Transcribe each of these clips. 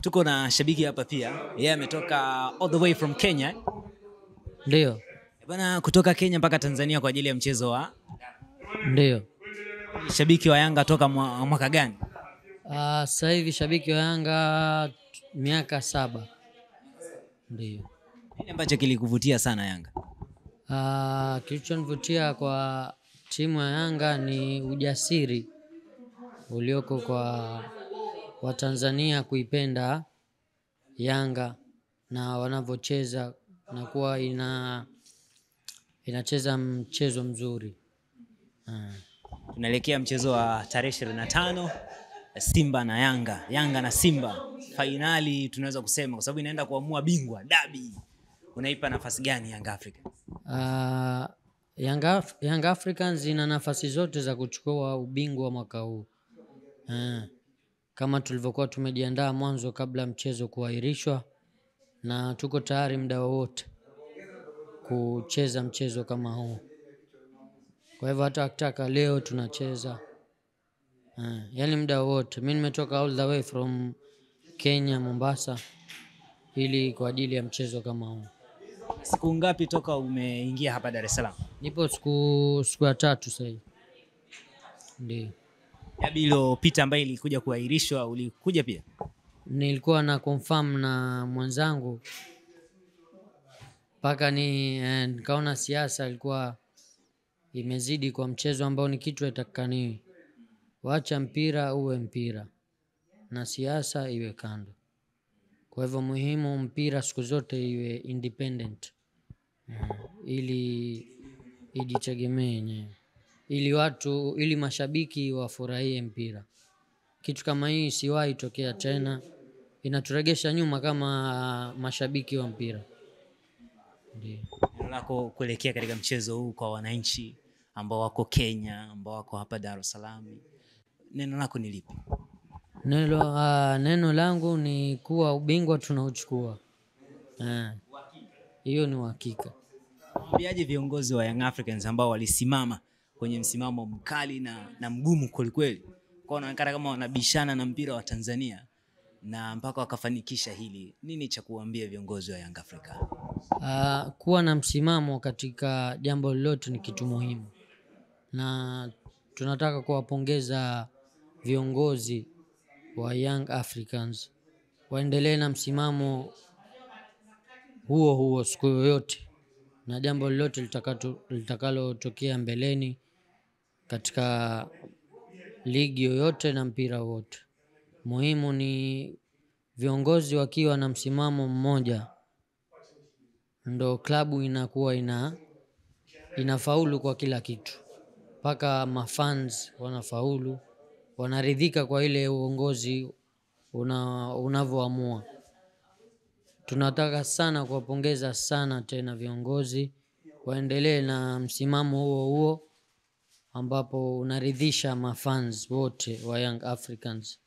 Tuko na shabiki hapa pia. Yeye ametoka all the way from Kenya. Ndio. Bana, kutoka Kenya mpaka Tanzania kwa ajili ya mchezo wa. Ndio. Shabiki wa Yanga toka mwaka gani? Sasa hivi shabiki wa Yanga miaka 7. Ndio. Nini ambacho kilikuvutia sana Yanga? Kilichonivutia kwa timu ya Yanga ni ujasiri ulioko kwa Watanzania kuipenda Yanga na wanavyocheza na kuwa inacheza mchezo mzuri. Tunaelekea mchezo wa tarehe 25, Simba na Yanga. Yanga na Simba. Finali tunaweza kusema kwa sababu inaenda kuamua bingwa, derby. Unaipa nafasi gani Young Africans? Young Africans ina nafasi zote za kuchukua ubingwa mwaka huu. Kama tulivyokuwa tumejiandaa mwanzo kabla mchezo kuahirishwa, na tuko tayari muda wote kucheza mchezo kama huu. Kwa hivyo hata akitaka leo tunacheza. Yaani muda wote. Mimi nimetoka all the way from Kenya, Mombasa, ili kwa ajili ya mchezo kama huu. Siku ngapi toka umeingia hapa Dar es Salaam? Nipo siku ya 3 sasa hivi. Ndio. Derby iliyopita ambayo ilikuja kuahirishwa ulikuja pia? Nilikuwa na confirm na mwenzangu mpaka nikaona siasa ilikuwa imezidi kwa mchezo ambao ni kitu hatakikani. Waacha mpira uwe mpira na siasa iwe kando. Kwa hivyo muhimu mpira siku zote iwe independent, ili ijitegemee yenyewe, ili mashabiki wafurahie mpira. Kitu kama hii siwahi tokea tena, inaturegesha nyuma kama mashabiki wa mpira. Ndio. Neno lako kuelekea katika mchezo huu kwa wananchi ambao wako Kenya, ambao wako hapa Dar es Salaam, neno lako ni lipi? Neno langu ni kuwa ubingwa tunauchukua. Hiyo ni uhakika. Mwambiaje viongozi wa Young Africans ambao walisimama kwenye msimamo mkali na mgumu kweli? Kwa wanaonekana kama wanabishana na mpira wa Tanzania na mpaka wakafanikisha hili. Nini cha kuambia viongozi wa Young Africa? Kuwa na msimamo katika jambo lolote ni kitu muhimu. Na tunataka kuwapongeza viongozi wa Young Africans. Waendelee na msimamo huo siku yoyote. Na jambo lolote litakalotokea mbeleni katika ligi yoyote na mpira wote. Muhimu ni viongozi wakiwa na msimamo mmoja, ndo klabu inakuwa inafaulu kwa kila kitu. Mpaka mafans wanafaulu, wanaridhika kwa ile uongozi unavyoamua. Tunataka sana kuwapongeza sana tena viongozi, waendelee na msimamo huo ambapo unaridhisha mafans wote wa Young Africans.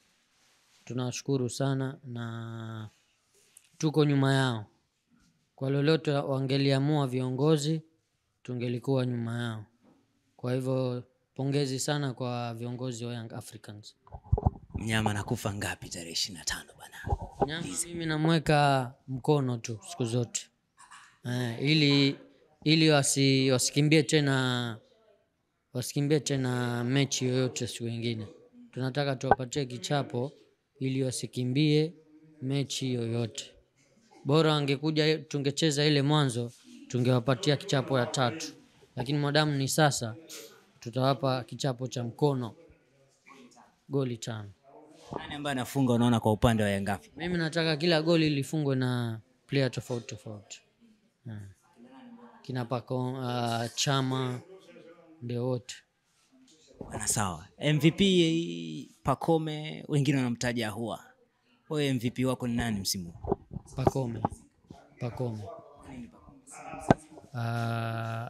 Tunashukuru sana na tuko nyuma yao. Kwa lolote wangeliamua viongozi, tungelikuwa nyuma yao. Kwa hivyo pongezi sana kwa viongozi wa Young Africans. Mnyama nakufa ngapi tarehe 25 bana? Mnyama mimi namweka mkono tu siku zote. Ili wasikimbie tena mechi yoyote siku nyingine. Tunataka tuwapatie kichapo ili wasikimbie mechi yoyote. Bora angekuja tungecheza ile mwanzo, tungewapatia kichapo ya 3. Lakini madamu ni sasa, tutawapa kichapo cha mkono, goli 5. Nani ambaye anafunga unaona kwa upande wa Yanga? Mimi nataka kila goli lifungwe na player tofauti. Kina Chama ndio wote. Bana sawa. MVP Pacome, wengine wanamtaja Ahua. Wewe MVP wako ni nani msimu? Pacome.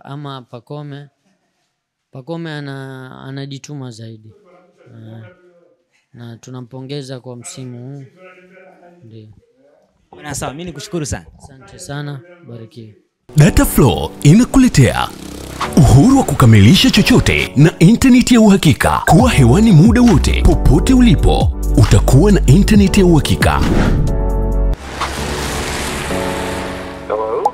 Ama Pacome anajituma zaidi. Na tunampongeza kwa msimu huu. Ndio. Bana sawa, mimi nikushukuru sana. Asante sana, barikiwe. Dataflow inakuletea uhuru wa kukamilisha chochote na internet ya uhakika. Kuwa hewani muda wote popote ulipo. utakuwa na internet ya uhakika.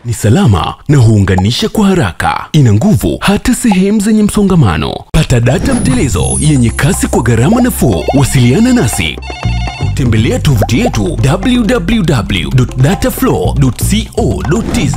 Ni salama na huunganisha kwa haraka. Ina nguvu hata sehemu zenye msongamano. Pata data mtelezo yenye kasi kwa gharama nafuu. Wasiliana nasi. Tembelea tovuti yetu www.dataflow.co.tz.